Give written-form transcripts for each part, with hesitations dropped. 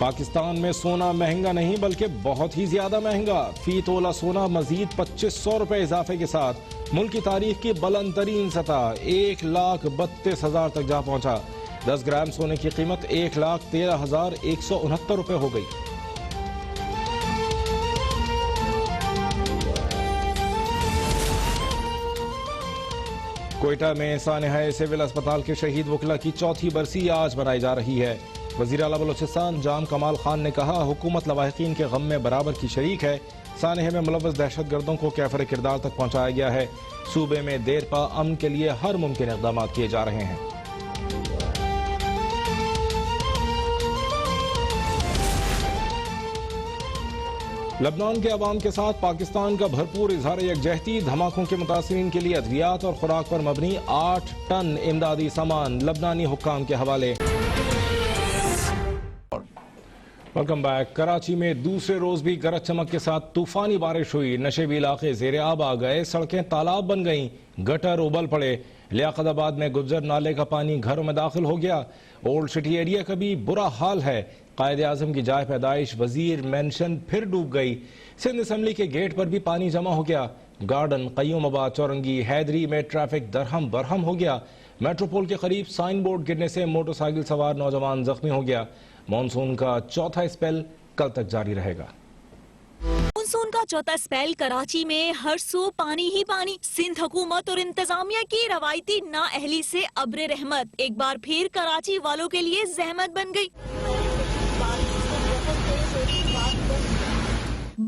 پاکستان میں سونا مہنگا نہیں بلکہ بہت ہی زیادہ مہنگا. فی تولہ سونا مزید 2500 روپے اضافے کے ساتھ ملک کی تاریخ کی بلند ترین سطح 1,32,000 تک جا پہنچا. 10 گرام سونے کی قیمت 1,13,169 روپے ہو گئی. کوئٹہ میں سانحہ سول اسپتال کے شہید وکلا کی چوتھی برسی آج منائی جا رہی ہے. وزیر اعلیٰ بلوچستان جام کمال خان نے کہا حکومت لواحقین کے غم میں برابر کی شریک ہے. سانحہ میں ملوث دہشت گردوں کو کیفر کردار تک پہنچایا گیا ہے. صوبے میں دیر پا امن کے لیے ہر ممکن اقدامات کیے جا رہے ہیں. لبنان کے عوام کے ساتھ پاکستان کا بھرپور اظہار یکجہتی. دھماکوں کے متاثرین کے لیے ادویات اور خوراک پر مبنی 8 ٹن امدادی سامان لبنانی حکام کے حوالے. Welcome back. کراچی میں دوسرے روز بھی گرج چمک کے ساتھ طوفانی بارش ہوئی. نشیبی علاقے زیر آب آ گئے. سڑکیں تالاب بن گئیں. گٹر ابل پڑے. لیاقت آباد میں گجر نالے کا پانی گھروں میں داخل ہو گیا. اولڈ سٹی ایریا کا بھی برا حال ہے. قائد اعظم کی جائے پیدائش وزیر مینشن پھر ڈوب گئی. سندھ اسمبلی کے گیٹ پر بھی پانی جمع ہو گیا. گارڈن قیوم آباد چورنگی حیدری میں ٹریفک درہم برہم ہو گیا. میٹروپول کے قریب سائن بورڈ گرنے سے موٹر سائیکل سوار نوجوان زخمی ہو گیا. مانسون کا چوتھا اسپیل کل تک جاری رہے گا. مانسون کا چوتھا اسپیل کراچی میں ہر سو پانی ہی پانی. سندھ حکومت اور انتظامیہ کی روایتی نااہلی سے ابر رحمت ایک بار پھر کراچی والوں کے لیے زحمت بن گئی.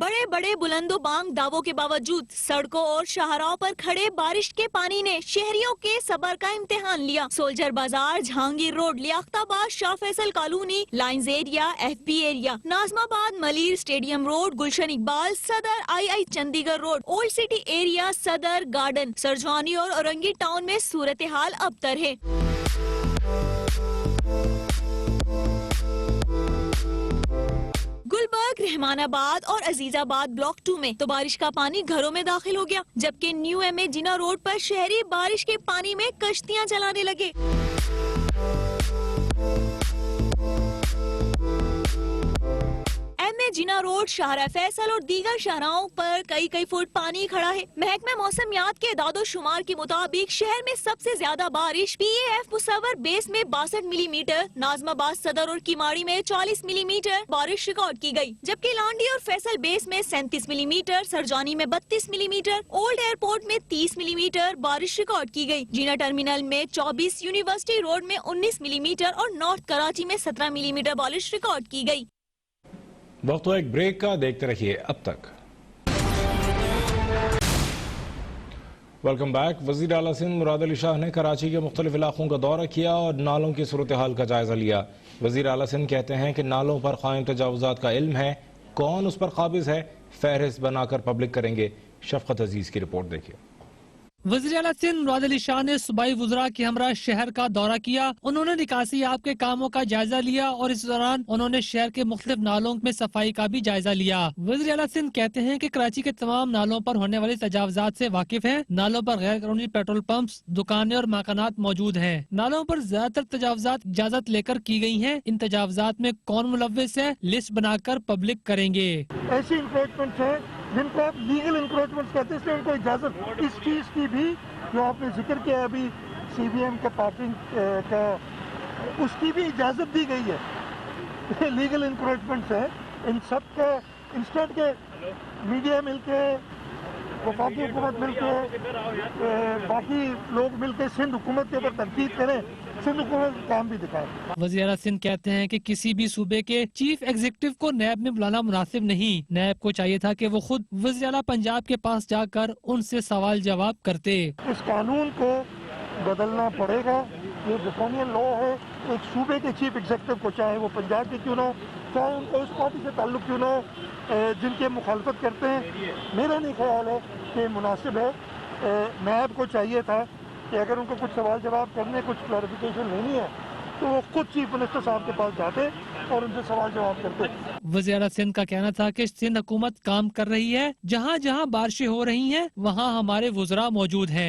بڑے بڑے بلند و بانگ دعووں کے باوجود سڑکوں اور شاہراہوں پر کھڑے بارش کے پانی نے شہریوں کے صبر کا امتحان لیا. سولجر بازار، Jahangir road, Liaquatabad, Shah Faisal colony, lines area, F B area, Nazimabad, Malir, stadium road, Gulshan Iqbal, Saddar, I Chundrigar road, old city area, Saddar, garden, Surjani اور اورنگی ٹاؤن میں صورتحال ابتر ہے. گلبرگ، رحمان آباد اور عزیز آباد بلاک 2 میں تو بارش کا پانی گھروں میں داخل ہو گیا، جبکہ نیو ایم اے جنا روڈ پر شہری بارش کے پانی میں کشتیاں چلانے لگے. جنا روڈ، شاہراہ فیصل اور دیگر شاہراہوں پر کئی فٹ پانی کھڑا ہے. محکمہ موسمیات کے اعداد و شمار کے مطابق شہر میں سب سے زیادہ بارش پی اے ایف مصور بیس میں 62 ملی میٹر، ناظم آباد صدر اور کیماڑی میں 40 ملی میٹر بارش ریکارڈ کی گئی، جبکہ لانڈی اور فیصل بیس میں 37 ملی میٹر، سرجانی میں 32 ملی میٹر، اولڈ ایئرپورٹ میں 30 ملی میٹر بارش ریکارڈ کی گئی. جینا ٹرمینل میں 24، یونیورسٹی روڈ میں 19 ملی میٹر اور نارتھ کراچی میں 17 ملی میٹر بارش ریکارڈ کی گئی. وقت تو ایک بریک کا، دیکھتے رہیے اب تک. Welcome back. وزیر اعلیٰ سندھ مراد علی شاہ نے کراچی کے مختلف علاقوں کا دورہ کیا اور نالوں کی صورتحال کا جائزہ لیا. وزیر اعلیٰ سندھ کہتے ہیں کہ نالوں پر قائم تجاوزات کا علم ہے، کون اس پر قابض ہے فہرست بنا کر پبلک کریں گے. شفقت عزیز کی رپورٹ دیکھیے. وزیر اعلیٰ سندھ مراد علی شاہ نے صوبائی وزراء کے ہمراہ شہر کا دورہ کیا. انہوں نے نکاسی آب کے کاموں کا جائزہ لیا اور اس دوران انہوں نے شہر کے مختلف نالوں میں صفائی کا بھی جائزہ لیا. وزیر اعلیٰ سندھ کہتے ہیں کہ کراچی کے تمام نالوں پر ہونے والی تجاوزات سے واقف ہیں. نالوں پر غیر قانونی پیٹرول پمپس، دکانیں اور مکانات موجود ہیں. نالوں پر زیادہ تر تجاوزات اجازت لے کر کی گئی ہیں. ان تجاوزات میں کون ملوث ہے لسٹ بنا کر پبلک کریں گے. ایسی انکروچمنٹ ہے جن کو آپ لیگل انکروچمنٹ کہتے ہیں، ان کو اجازت اس چیز کی بھی جو آپ نے ذکر کیا ابھی سی بی ایم کا پارکنگ کا، اس کی بھی اجازت دی گئی ہے. لیگل انکروچمنٹس ہے. ان سب کا انسٹنٹ کے میڈیا مل کے، وفاقی حکومت مل کے، باقی لوگ مل کے سندھ حکومت کے اوپر تنقید کریں، سندھ حکومت کام بھی دکھائے. وزیر اعلیٰ سندھ کہتے ہیں کہ کسی بھی صوبے کے چیف ایگزیکٹو کو نیب میں بلانا مناسب نہیں. نیب کو چاہیے تھا کہ وہ خود وزیر اعلیٰ پنجاب کے پاس جا کر ان سے سوال جواب کرتے. اس قانون کو بدلنا پڑے گا. یہ ڈرکونین لا ہے. ایک صوبے کے چیف ایگزیکٹو کو، چاہے وہ پنجاب کے کیوں نہ ہو، چاہے ان کو اس پارٹی سے تعلق کیوں نہ ہو، جن کے مخالفت کرتے ہیں، میرا نہیں خیال ہے کہ مناسب ہے. نیب کو چاہیے تھا کہ اگر ان کو کچھ سوال جواب کرنے، کچھ کلیریفیکیشن لینی ہے تو وہ خود چیف منسٹر صاحب کے پاس جاتے اور ان سے سوال جواب کرتے. وزیر اعلیٰ سندھ کا کہنا تھا کہ سندھ حکومت کام کر رہی ہے. جہاں جہاں بارشیں ہو رہی ہیں وہاں ہمارے وزراء موجود ہیں.